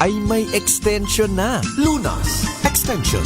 ay may extension na. Lunas Extension.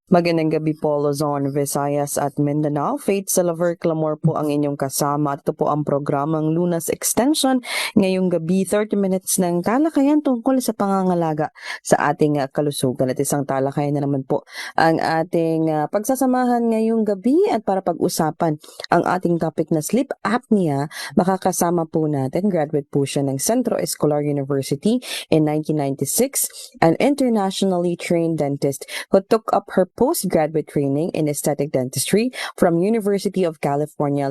Magandang gabi po, Luzon, Visayas at Mindanao. Faith Silver Clamor po ang inyong kasama. Ito po ang programang Lunas Extension. Ngayong gabi, 30 minutes ng talakayan tungkol sa pangangalaga sa ating kalusugan. At isang talakayan na naman po ang ating pagsasamahan ngayong gabi. At para pag-usapan ang ating topic na sleep apnea, makakasama po natin, graduate po siya ng Centro Escolar University in 1996, an internationally trained dentist who took up her postgraduate training in aesthetic dentistry from University of California,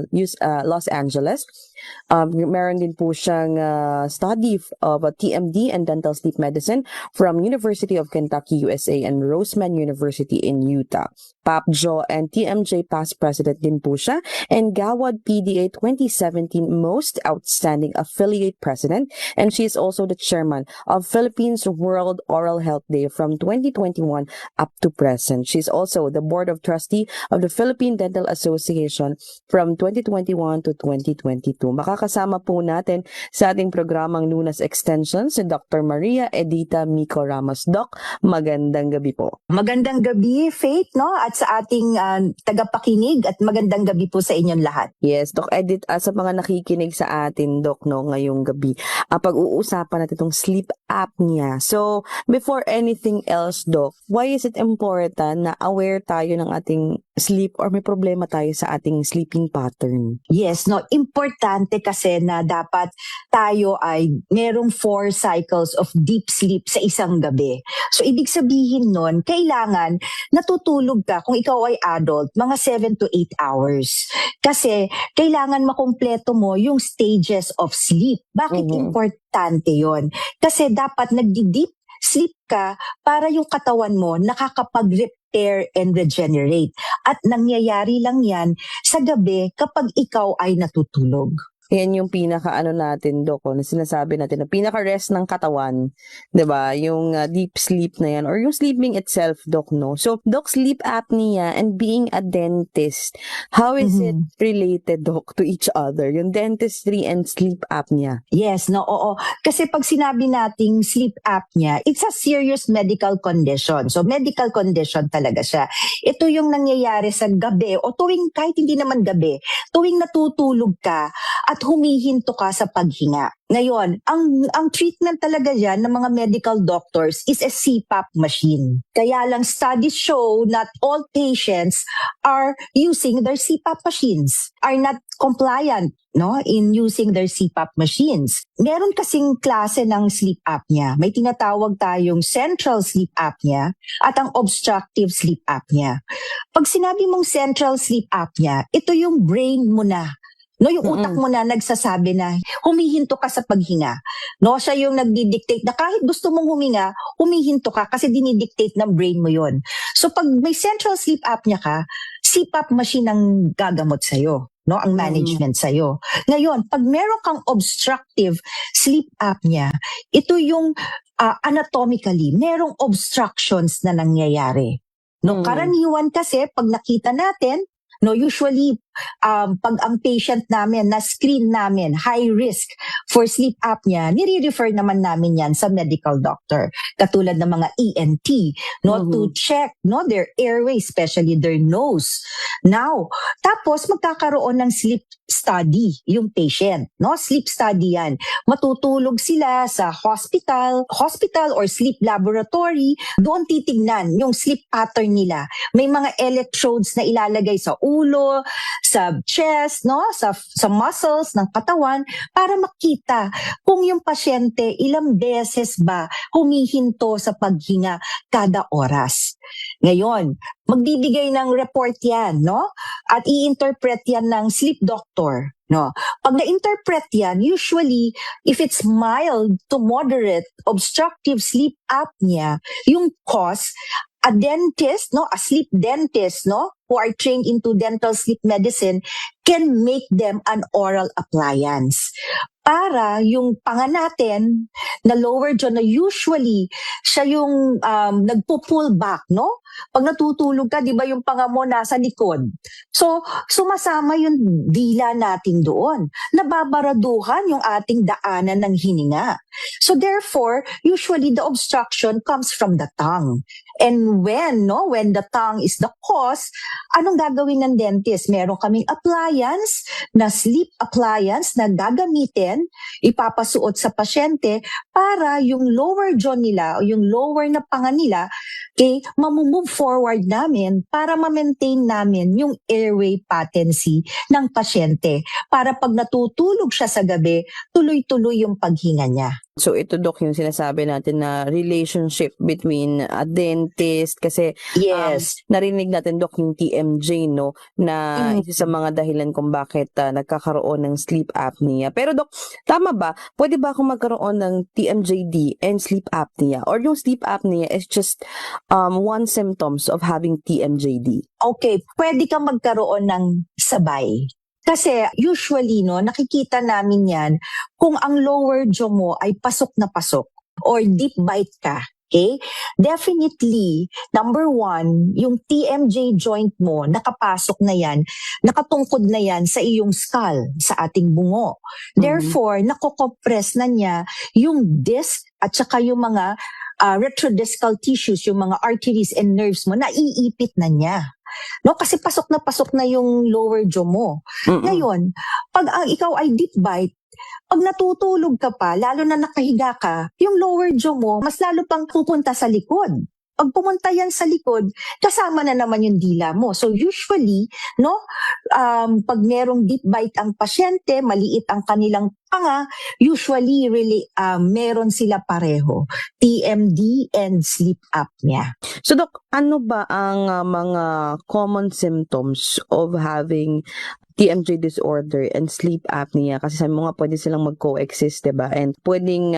Los Angeles. Meron din po siyang study of TMD and dental sleep medicine from University of Kentucky, USA and Roseman University in Utah. PAPJO and TMJ past president din po siya, and Gawad PDA 2017 Most Outstanding Affiliate President, and she is also the chairman of Philippines World Oral Health Day from 2021 up to present. She's also the board of trustee of the Philippine Dental Association from 2021 to 2022. Makakasama po natin sa ating programang Lunas Extension si Dr. Maria Edita Mico Ramos. Doc, magandang gabi po. Magandang gabi, Faith, no? At sa ating tagapakinig, at magandang gabi po sa inyong lahat. Yes, Doc Edit, sa mga nakikinig sa atin, Doc, no, ngayong gabi, pag-uusapan natin itong sleep apnea. So, before anything else, Doc, why is it important na aware tayo ng ating sleep or may problema tayo sa ating sleeping pattern? Yes, no, importante kasi na dapat tayo ay merong 4 cycles of deep sleep sa isang gabi. So, ibig sabihin nun, kailangan natutulog ka, kung ikaw ay adult, mga 7 to 8 hours. Kasi, kailangan makumpleto mo yung stages of sleep. Bakit importante yon? Kasi dapat nagdi-deep sleep ka para yung katawan mo nakakapag-repair and regenerate. At nangyayari lang yan sa gabi kapag ikaw ay natutulog. Yan yung pinaka-ano natin, Doc, na sinasabi natin, na pinaka-rest ng katawan, 'di ba? Yung deep sleep na yan, or yung sleeping itself, Doc, no? So, Doc, sleep apnea and being a dentist, how is it related, Doc, to each other? Yung dentistry and sleep apnea? Yes, no, oo. Kasi pag sinabi nating sleep apnea, it's a serious medical condition. So, medical condition talaga siya. Ito yung nangyayari sa gabi, o tuwing, kahit hindi naman gabi, tuwing natutulog ka, at humihinto ka sa paghinga. Ngayon, ang treatment talaga dyan ng mga medical doctors is a CPAP machine. Kaya lang studies show not all patients are using their CPAP machines, are not compliant, no, in using their CPAP machines. Meron kasing klase ng sleep apnea. May tinatawag tayong central sleep apnea at ang obstructive sleep apnea. Pag sinabi mong central sleep apnea, ito yung brain mo na. No, yung utak mo na nagsasabi na humihinto ka sa paghinga. No, siya yung nagdi-dictate na kahit gusto mong huminga, humihinto ka kasi dinidictate ng brain mo yon. So pag may central sleep apnea ka, CPAP machine ang gagamot sa'yo. No, ang management sa'yo. Ngayon, pag meron kang obstructive sleep apnea, ito yung anatomically, merong obstructions na nangyayari. No, karaniwan kasi pag nakita natin, no, usually, pag ang patient namin, na-screen namin, high risk for sleep apnea, nire-refer naman namin yan sa medical doctor. Katulad ng mga ENT, no, to check, no, their airway, especially their nose. Now, tapos magkakaroon ng sleep study yung patient, no? Sleep study yan. Matutulog sila sa hospital or sleep laboratory. Doon titignan yung sleep pattern nila. May mga electrodes na ilalagay sa ulo, sa chest, no, sa muscles ng katawan para makita kung yung pasyente ilang beses ba humihinto sa paghinga kada oras. Ngayon, magbibigay ng report yan, no? At i-interpret yan ng sleep doctor, no? Pag na-interpret yan, usually, if it's mild to moderate obstructive sleep apnea, yung cause, a dentist, no, a sleep dentist, no, who are trained into dental sleep medicine can make them an oral appliance. Para yung panga natin na lower jaw na usually siya yung nagpo-pull back, no? Pag natutulog ka, di ba yung panga mo nasa likod? So, sumasama yung dila natin doon. Nababaraduhan yung ating daanan ng hininga. So therefore, usually the obstruction comes from the tongue. And when the tongue is the cause, anong gagawin ng dentist? Meron kaming appliance na sleep appliance na gagamitin, ipapasuot sa pasyente para yung lower jaw nila o yung lower na panga nila mamumove forward namin para ma-maintain namin yung airway patency ng pasyente. Para pag natutulog siya sa gabi, tuloy-tuloy yung paghinga niya. So ito, Doc, yung sinasabi natin na relationship between a dentist kasi Yes. narinig natin, Doc, yung TMJ, no, na isa sa mga dahilan kung bakit nagkakaroon ng sleep apnea. Pero Doc, tama ba? Pwede ba akong magkaroon ng TMJD and sleep apnea? Or yung sleep apnea is just one symptoms of having TMJD? Okay, pwede kang magkaroon ng sabay. Kasi usually, nakikita namin yan kung ang lower jaw mo ay pasok na pasok or deep bite ka. Okay? Definitely, number one, yung TMJ joint mo, nakapasok na yan, nakatungkod na yan sa iyong skull, sa ating bungo. Therefore, nakokompress na niya yung disc at saka yung mga retrodiscal tissues, yung mga arteries and nerves mo, naiipit na niya. No, kasi pasok na yung lower jaw mo. Ngayon, pag ikaw ay deep bite, pag natutulog ka pa, lalo na nakahiga ka, yung lower jaw mo, mas lalo pang pupunta sa likod. Pag pumunta yan sa likod, kasama na naman yung dila mo. So usually, pag merong deep bite ang pasyente, maliit ang kanilang panga, usually really meron sila pareho, TMD and sleep apnea. So Doc, ano ba ang mga common symptoms of having TMJ disorder and sleep apnea? Kasi sabi mo nga, pwede silang mag-coexist, diba? And pwedeng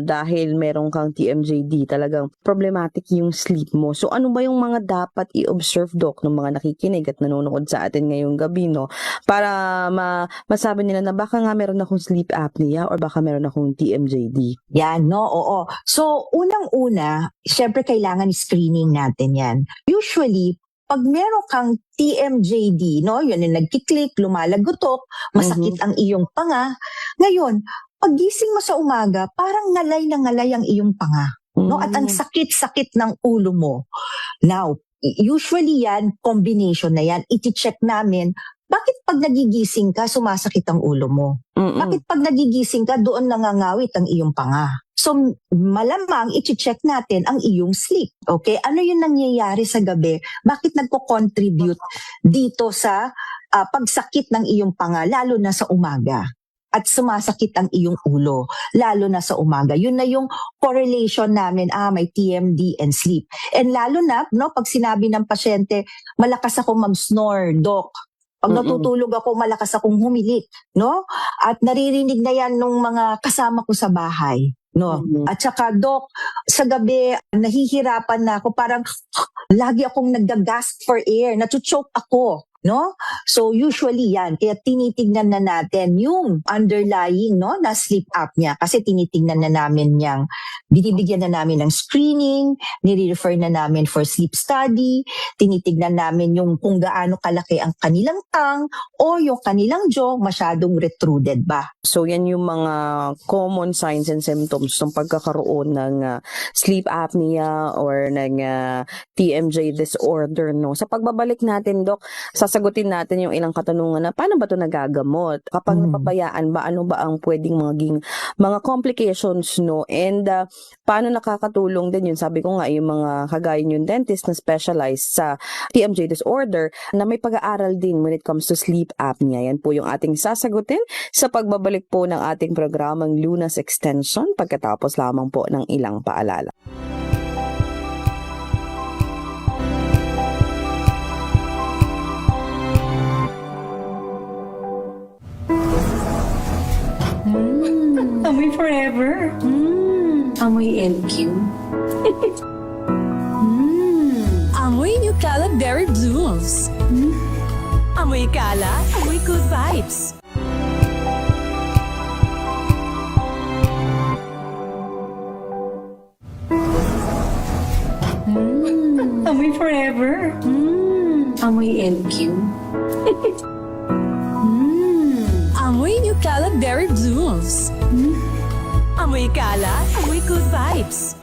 dahil meron kang TMJD, talagang problematic yung sleep mo. So ano ba yung mga dapat i-observe, Doc, ng mga nakikinig at nanonood sa atin ngayong gabi, no? Para masabi nila na baka nga meron akong sleep apnea or baka meron akong TMJD. Yan, oo. So, unang-una, syempre kailangan screening natin yan. Usually, pag meron kang TMJD, yun yung nagkiklik, lumalagotok, masakit ang iyong panga. Ngayon, paggising mo sa umaga, parang ngalay na ngalay ang iyong panga. At ang sakit-sakit ng ulo mo. Now, usually yan, combination na yan. Iti-check namin, bakit pag nagigising ka, sumasakit ang ulo mo? Bakit pag nagigising ka, doon nangangawit ang iyong panga? So, malamang i-check natin ang iyong sleep. Okay? Ano yung nangyayari sa gabi? Bakit nagko-contribute dito sa pagsakit ng iyong panga, lalo na sa umaga? At sumasakit ang iyong ulo, lalo na sa umaga. Yun na yung correlation namin, may TMD and sleep. And lalo na, pag sinabi ng pasyente, malakas ako mag-snore, Doc. Pag natutulog ako, malakas akong humilik, At naririnig na yan ng mga kasama ko sa bahay. At saka, Doc, sa gabi, nahihirapan na ako. Parang lagi akong nag-gasp for air. Nachuchoke ako. So usually yan, kaya tinitignan na natin yung underlying na sleep apnea kasi tinitignan na namin yang binibigyan na namin ng screening, nire-refer na namin for sleep study, tinitignan namin yung kung gaano kalaki ang kanilang tongue o yung kanilang jaw masyadong retruded ba. So yan yung mga common signs and symptoms ng pagkakaroon ng sleep apnea or ng TMJ disorder, Sa pagbabalik natin, Doc, sasagutin natin yung ilang katanungan na paano ba ito nagagamot? Kapag napabayaan ba, ano ba ang pwedeng maging mga complications, And paano nakakatulong din yun? Sabi ko nga, yung mga kagaya yung dentist na specialized sa TMJ disorder na may pag-aaral din when it comes to sleep apnea. Yan po yung ating sasagutin sa pagbabalik po ng ating programang Lunas Extension pagkatapos lamang po ng ilang paalala. Amoy forever. Amoy LQ. Amoy Amoy niyo kalat berry blooms. Amoy kalat, amoy good vibes. Amoy forever. Amoy LQ. Amoy niyo kalat berry blooms. Amoy kalat, amoy good vibes.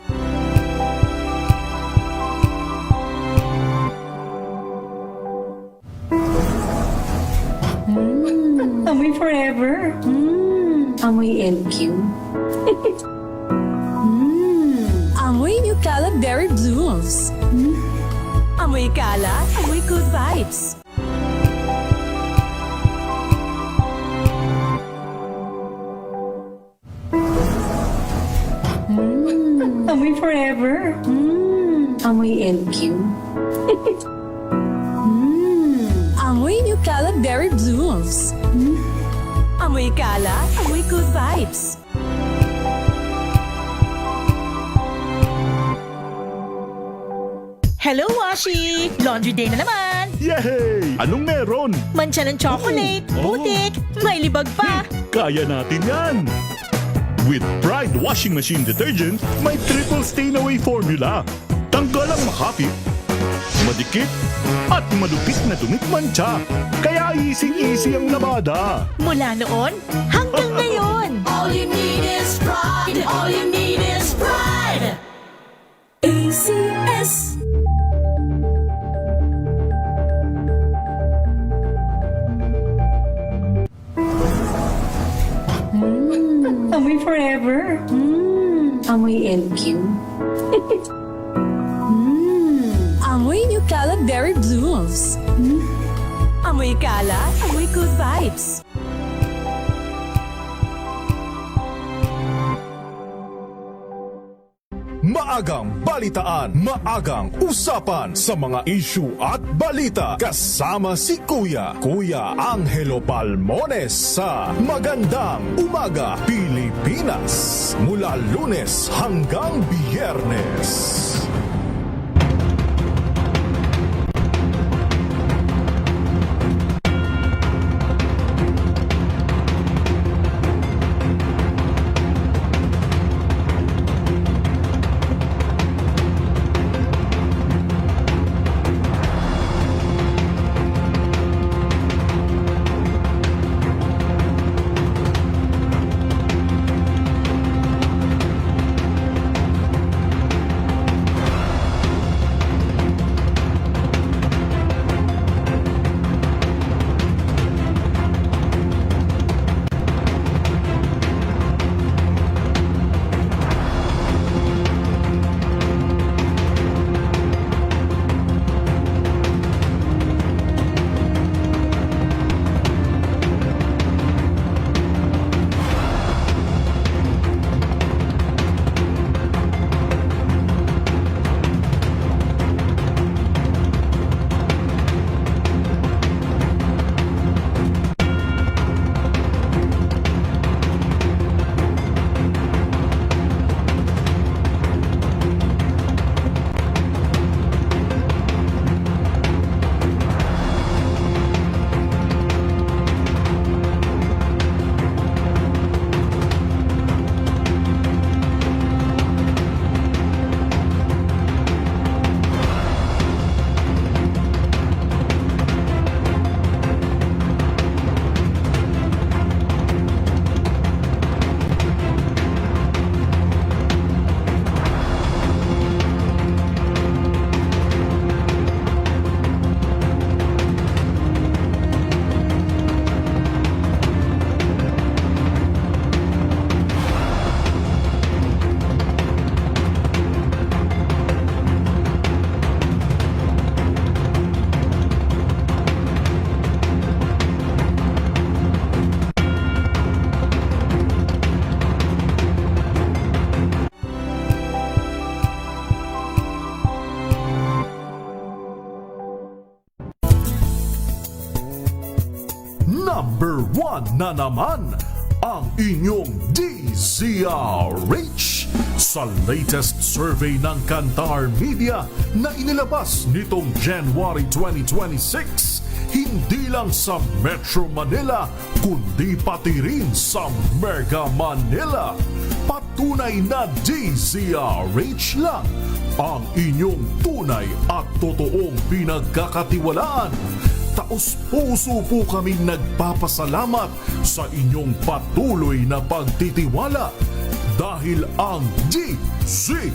Amoy forever. Amoy LQ. Amoy niyo kalat berry blooms. Amoy kalat, amoy good vibes. Amoy forever. Amoy LQ. Amoy niyo kalat berry blooms. Amoy kalat, amoy good vibes. Hello, Washi! Laundry day na naman! Yay! Anong meron? Mancha ng chocolate, Oh. putik, may libag pa! Kaya natin yan! With Pride Washing Machine Detergent, may triple stain-away formula. Tanggal ang makapit, madikit, at malupit na dumit mancha. Kaya easy-easy ang labada. Mula noon hanggang ngayon! All you need is pride. All you need is pride. ACS. Amoy forever. Amoy LQ. Amoy niyo kalat berry blooms. Amoy kalat, amoy good vibes. Maagang balitaan, maagang usapan sa mga issue at balita. Kasama si Kuya Angelo Palmones sa Magandang Umaga Pilipinas. Mula Lunes hanggang Biyernes. Number 1 na naman ang inyong DZRH Sa latest survey ng Kantar Media na inilabas nitong January 2026, hindi lang sa Metro Manila, kundi pati rin sa Mega Manila, patunay na DZRH lang ang inyong tunay at totoong pinagkakatiwalaan. Taos-puso po kaming nagpapasalamat sa inyong patuloy na pagtitiwala dahil ang DZRH,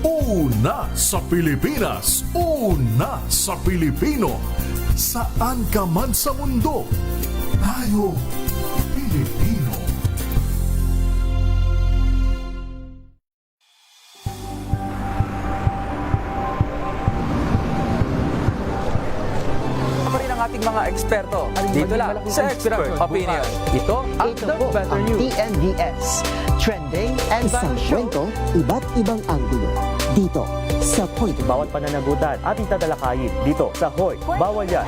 una sa Pilipinas, una sa Pilipino. Saan ka man sa mundo, tayo Pilipino. Kasama rin ang ating mga eksperto. Dito lang sa Expert Opinion. Ito ang The Better News. TNVS, trending and isang kwento, iba't ibang anggulo. Dito sa Point. Bawat pananagutan ating tatalakayin dito sa Hoy. Bawal yan.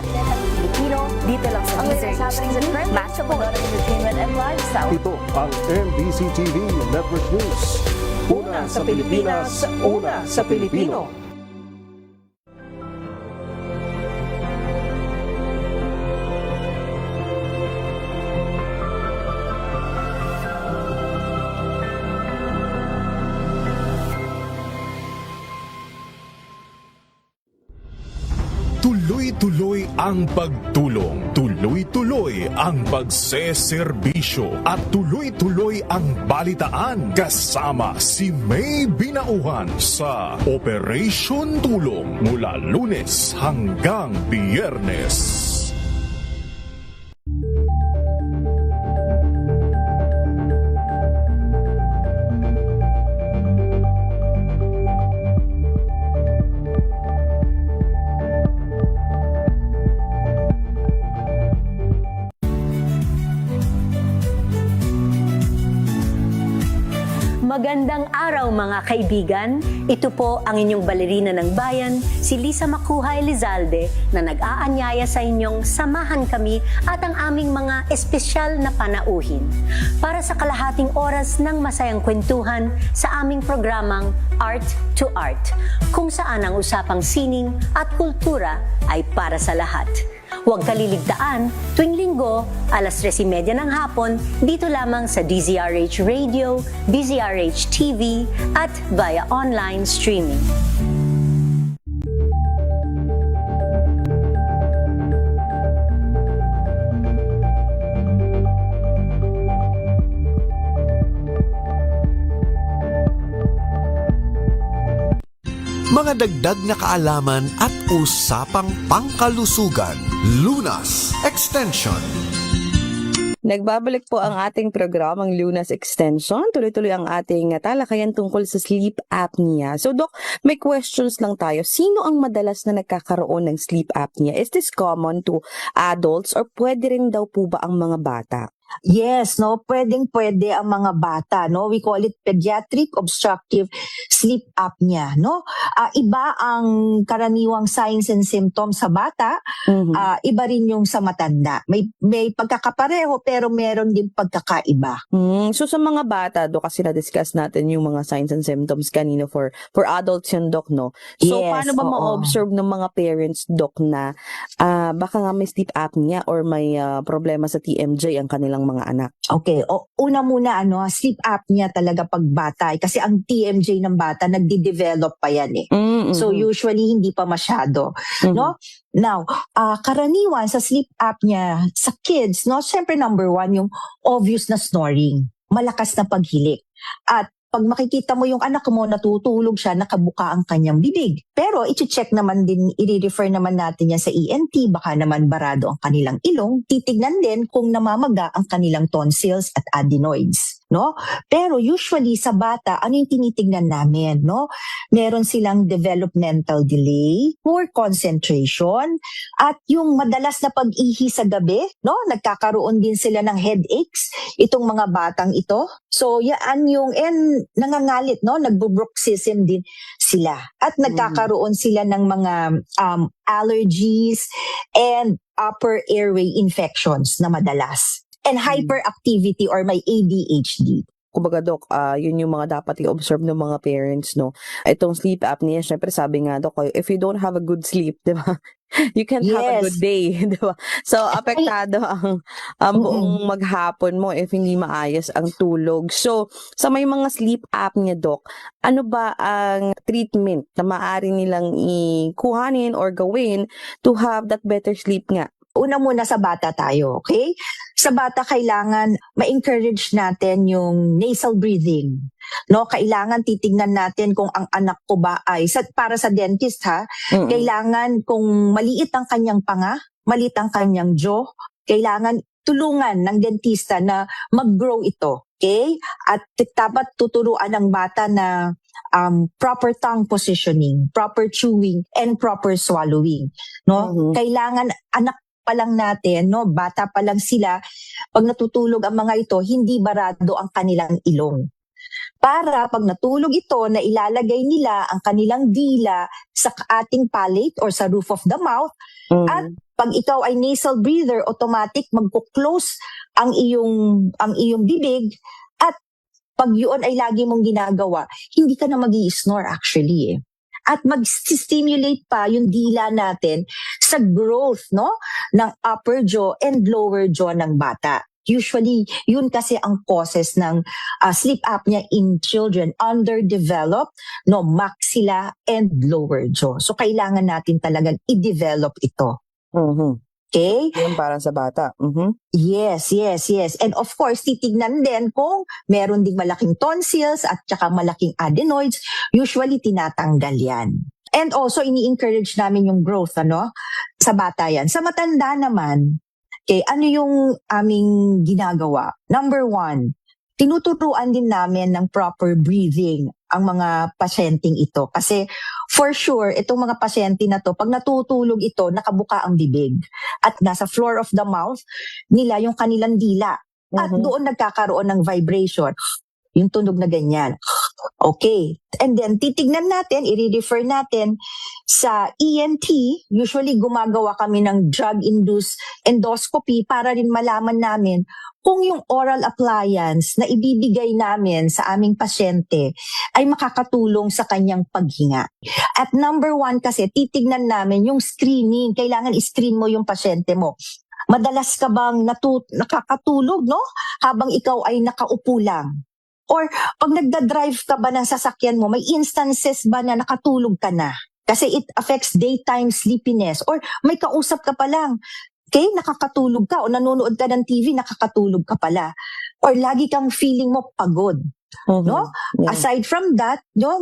Filipino, dito lang sa DZRH, matchable entertainment and lifestyle. Ito ang MBC TV Network News. Una sa Pilipinas, una sa Pilipino. Tuloy-tuloy ang pagtulong, tuloy-tuloy ang pagseserbisyo at tuloy-tuloy ang balitaan kasama si May Binauhan sa Operation Tulong mula Lunes hanggang Biyernes. Magandang araw mga kaibigan. Ito po ang inyong balerina ng bayan, si Lisa Makuha Elizalde, na nag-aanyaya sa inyong samahan kami at ang aming mga espesyal na panauhin para sa kalahating oras ng masayang kwentuhan sa aming programang Art to Art, kung saan ang usapang sining at kultura ay para sa lahat. Huwag kaliligtaan, tuwing linggo, alas 3:30 ng hapon, dito lamang sa DZRH Radio, DZRH TV, at via online streaming. Mga dagdag na kaalaman at usapang pangkalusugan. Lunas Extension. Nagbabalik po ang ating programang Lunas Extension. Tuloy-tuloy ang ating talakayan tungkol sa sleep apnea. So, Doc, may questions lang tayo. Sino ang madalas na nagkakaroon ng sleep apnea? Is this common to adults or pwede rin daw po ba ang mga bata? Yes, no, pwedeng-pwede ang mga bata, no. We call it pediatric obstructive sleep apnea, no. Iba ang karaniwang signs and symptoms sa bata, iba rin yung sa matanda. May pagkakapareho pero meron din pagkakaiba. So sa mga bata, Doc, kasi na-discuss natin yung mga signs and symptoms kanina for adults yun, Doc, no. So Yes, paano ba oo. ma-observe ng mga parents, Doc, na baka nga may sleep apnea or may problema sa TMJ ang kanilang mga anak? Okay, una muna sleep apnea talaga pag bata kasi ang TMJ ng bata nagde-develop pa yan eh. So usually hindi pa masyado, no? Now, karaniwan sa sleep apnea sa kids, no, syempre number 1 yung obvious na snoring, malakas na paghilik. At pag makikita mo yung anak mo natutulog siya, nakabuka ang kanyang bibig. Pero i-check naman din, i-refer naman natin yan sa ENT, baka naman barado ang kanilang ilong. Titignan din kung namamaga ang kanilang tonsils at adenoids, no? Pero usually sa bata, ano yung tinitignan namin, no? Meron silang developmental delay, poor concentration, at yung madalas na pag-ihi sa gabi, no? Nagkakaroon din sila ng headaches, itong mga batang ito. So, yan yung, nangangalit, no? Nagbo-bruxism din sila. At nagkakaroon sila ng mga allergies and upper airway infections na madalas. And hyperactivity or may ADHD. kumbaga Dok, yun yung mga dapat i-observe ng mga parents, no? Itong sleep apnea, syempre sabi nga Dok, if you don't have a good sleep, di ba? You can't have a good day, di ba? So, apektado ang buong maghapon mo if hindi maayos ang tulog. So, sa may mga sleep apnea, Dok, ano ba ang treatment na maaari nilang ikuhanin or gawin to have that better sleep nga? Una muna sa bata tayo, okay? Sa bata, kailangan ma-encourage natin yung nasal breathing. No, kailangan titingnan natin kung ang anak ko ba ay para sa dentist kailangan kung maliit ang kanyang panga, maliit ang kanyang jaw, kailangan tulungan ng dentista na mag-grow ito. Okay? At dapat tuturuan ng bata na proper tongue positioning, proper chewing, and proper swallowing. No? Kailangan anak pa lang natin, no, bata pa lang sila, pag natutulog ang mga ito, hindi barado ang kanilang ilong. Para pag natulog ito, na ilalagay nila ang kanilang dila sa ating palate or sa roof of the mouth, at pag ikaw ay nasal breather, automatic magko-close ang iyong bibig, at pag yun ay lagi mong ginagawa, hindi ka na mag-i-snore actually At mag-stimulate pa yung dila natin sa growth, no, ng upper jaw and lower jaw ng bata. Usually, yun kasi ang causes ng sleep apnea in children, underdeveloped, no, maxilla and lower jaw. So, kailangan natin talagang i-develop ito. Okay? Yun para sa bata. Yes. And of course, titignan din kung meron ding malaking tonsils at saka malaking adenoids. Usually, tinatanggal yan. And also, ini-encourage namin yung growth, sa bata yan. Sa matanda naman, okay, ano yung aming ginagawa? Number 1, tinuturuan din namin ng proper breathing ang mga pasyenteng ito. Kasi for sure, itong mga pasyente na to, pag natutulog ito, nakabuka ang bibig. At nasa floor of the mouth nila yung kanilang dila. At doon nagkakaroon ng vibration. Yung tunog na ganyan. Okay. And then, titignan natin, i-refer natin sa ENT. Usually, gumagawa kami ng drug-induced endoscopy para rin malaman namin kung yung oral appliance na ibibigay namin sa aming pasyente ay makakatulong sa kanyang paghinga. At number 1 kasi, titignan namin yung screening. Kailangan i-screen mo yung pasyente mo. Madalas ka bang nakakatulog, no? Habang ikaw ay nakaupo lang? Or pag nagda-drive ka ba ng sasakyan mo, may instances ba na nakatulog ka na? Kasi it affects daytime sleepiness. Or may kausap ka pa lang, okay, nakakatulog ka. O nanonood ka ng TV, nakakatulog ka pala. Or lagi kang feeling mo pagod. No? Yeah. Aside from that, no,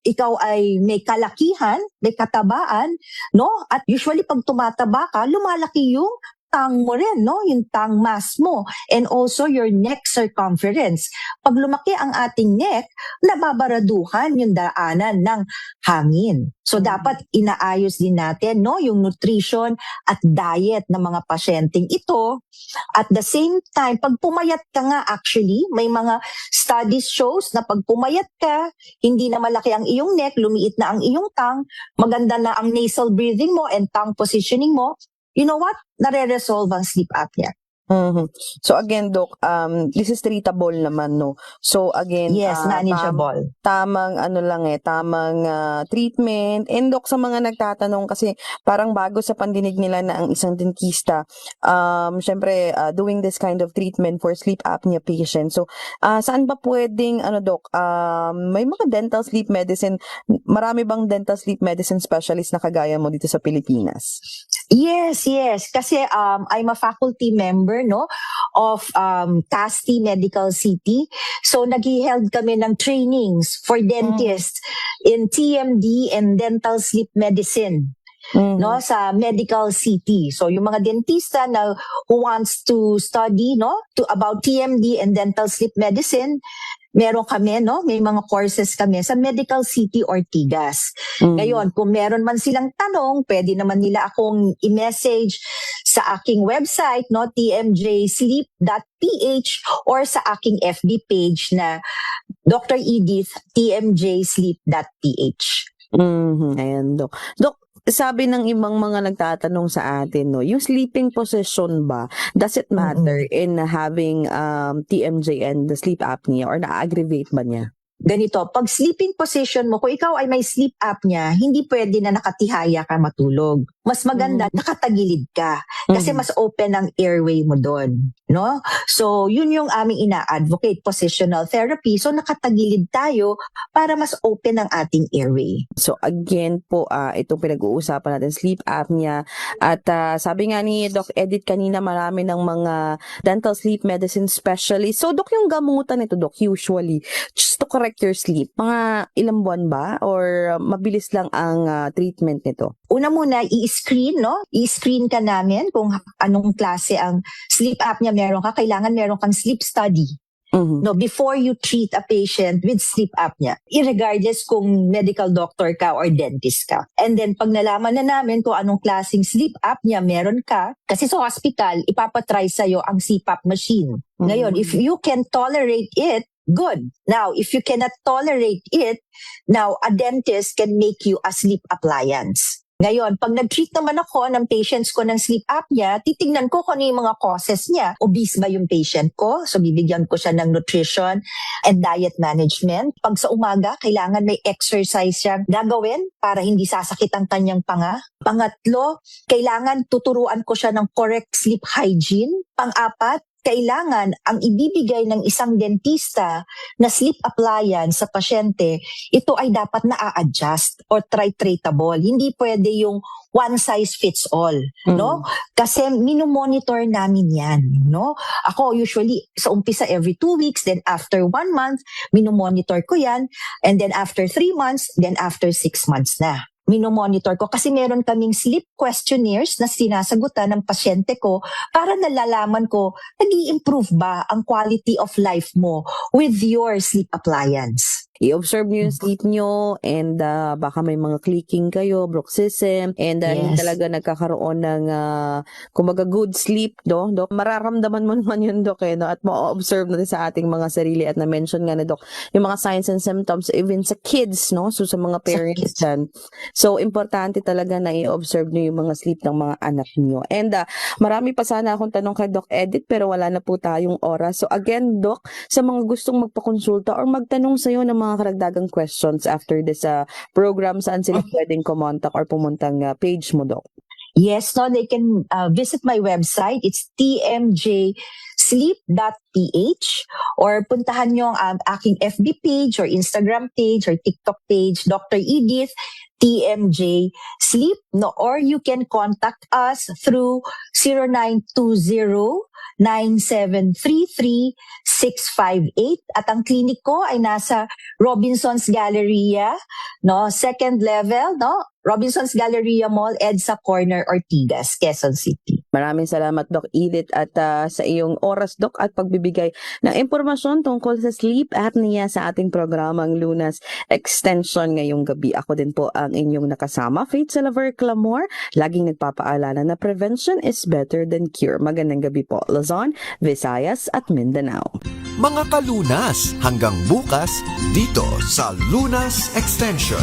ikaw ay may kalakihan, may katabaan, no? At usually pag tumataba ka, lumalaki yung tongue mo rin, no? Yung tongue mass mo. And also your neck circumference. Pag lumaki ang ating neck, nababaraduhan yung daanan ng hangin. So, dapat inaayos din natin, no? Yung nutrition at diet ng mga pasyenteng ito. At the same time, pag pumayat ka nga actually, may mga studies shows na pag pumayat ka, hindi na malaki ang iyong neck, lumiit na ang iyong tongue, maganda na ang nasal breathing mo and tongue positioning mo, you know what? Nare-resolve ang sleep apnea. So again, Doc, this is treatable naman, no? So again, yes, manageable. Tamang treatment. And Doc, sa mga nagtatanong kasi parang bago sa pandinig nila na ang isang dentista, syempre doing this kind of treatment for sleep apnea patients. So saan ba pwedeng Doc, may mga dental sleep medicine, marami bang dental sleep medicine specialist na kagaya mo dito sa Pilipinas? Yes. Kasi I'm a faculty member, no, of CASTI Medical City. So nag-held kami ng trainings for dentists in TMD and dental sleep medicine. No, sa Medical City. So yung mga dentista na who wants to study, no, about TMD and dental sleep medicine, meron kami, no, may mga courses kami sa Medical City Ortigas. Ngayon, kung meron man silang tanong, pwede naman nila akong i-message sa aking website, no, tmjsleep.ph, or sa aking FB page na Dr. Edith tmjsleep.ph. Ayan, Doc. Doc, sabi ng ibang mga nagtatanong sa atin, no, yung sleeping position ba, does it matter in having TMJ and the sleep apnea or na-aggravate ba niya? Ganito, pag sleeping position mo, kung ikaw ay may sleep apnea, hindi pwede na nakatihaya ka matulog. Mas maganda, nakatagilid ka. Kasi mas open ang airway mo doon. No? So, yun yung aming ina-advocate, positional therapy. So, nakatagilid tayo para mas open ang ating airway. So again po, itong pinag-uusapan natin, sleep apnea. At sabi nga ni Doc Edith kanina, marami ng mga dental sleep medicine specialist. So Doc, yung gamutan nito, Doc, usually, just to correct your sleep, mga ilang buwan ba? Or mabilis lang ang treatment nito? Una muna, i-screen, no? I-screen ka namin kung anong klase ang sleep apnea meron ka. Kailangan meron kang sleep study. No, before you treat a patient with sleep apnea, irregardless kung medical doctor ka or dentist ka. And then, pag nalaman na namin kung anong klaseng sleep apnea meron ka, kasi sa hospital, ipapatry sa'yo ang CPAP machine. Ngayon, if you can tolerate it, good. Now, if you cannot tolerate it, now a dentist can make you a sleep appliance. Ngayon, pag nag-treat naman ako ng patients ko ng sleep apnea, titignan ko kung ano yung mga causes niya. Obese ba yung patient ko? So, bibigyan ko siya ng nutrition and diet management. Pag sa umaga, kailangan may exercise siyang gagawin para hindi sasakit ang kanyang panga. Pangatlo, kailangan tuturuan ko siya ng correct sleep hygiene. Pang-apat, kailangan ang ibibigay ng isang dentista na sleep appliance sa pasyente, ito ay dapat na-adjust or titratable. Hindi pwede yung one size fits all, no? Kasi minomonitor namin yan, no? Ako usually sa umpisa every 2 weeks, then after 1 month, minomonitor ko yan, and then after 3 months, then after 6 months na. Minomonitor ko kasi meron kaming sleep questionnaires na sinasagutan ng pasyente ko para nalalaman ko nag-i-improve ba ang quality of life mo with your sleep appliance. I-observe nyo yung sleep nyo and baka may mga clicking kayo, bruxism, and hindi talaga nagkakaroon ng kumbaga good sleep, no? Dok, mararamdaman mo naman yun, Dok, no? At ma-observe natin sa ating mga sarili at na-mention nga na, Dok, yung mga signs and symptoms even sa kids, no? So sa mga parents dyan. So importante talaga na i-observe nyo yung mga sleep ng mga anak nyo. And marami pa sana akong tanong kay Doc Edith pero wala na po tayong oras. So again, Doc, sa mga gustong magpakonsulta or magtanong sa'yo ng mga karagdagang questions after this program, saan sila pwedeng kumontak or pumuntang page mo, Doc? Yes, no, they can visit my website. It's tmjsleep.ph or puntahan nyo ang aking FB page or Instagram page or TikTok page, Dr. Edith TMJ Sleep, no, or you can contact us through 0920-9733-658 at ang clinic ko ay nasa Robinson's Galleria, no, second level, no, Robinson's Galleria Mall, EDSA Corner, Ortigas, Quezon City. Maraming salamat, Doc Edith, at sa iyong oras, Doc, at pagbibigay ng impormasyon tungkol sa sleep apnea sa ating programang Lunas Extension ngayong gabi. Ako din po ang inyong nakasama, Faith Salaver Clamor, laging nagpapaalala na prevention is better than cure. Magandang gabi po, Luzon, Visayas at Mindanao. Mga kalunas, hanggang bukas dito sa Lunas Extension.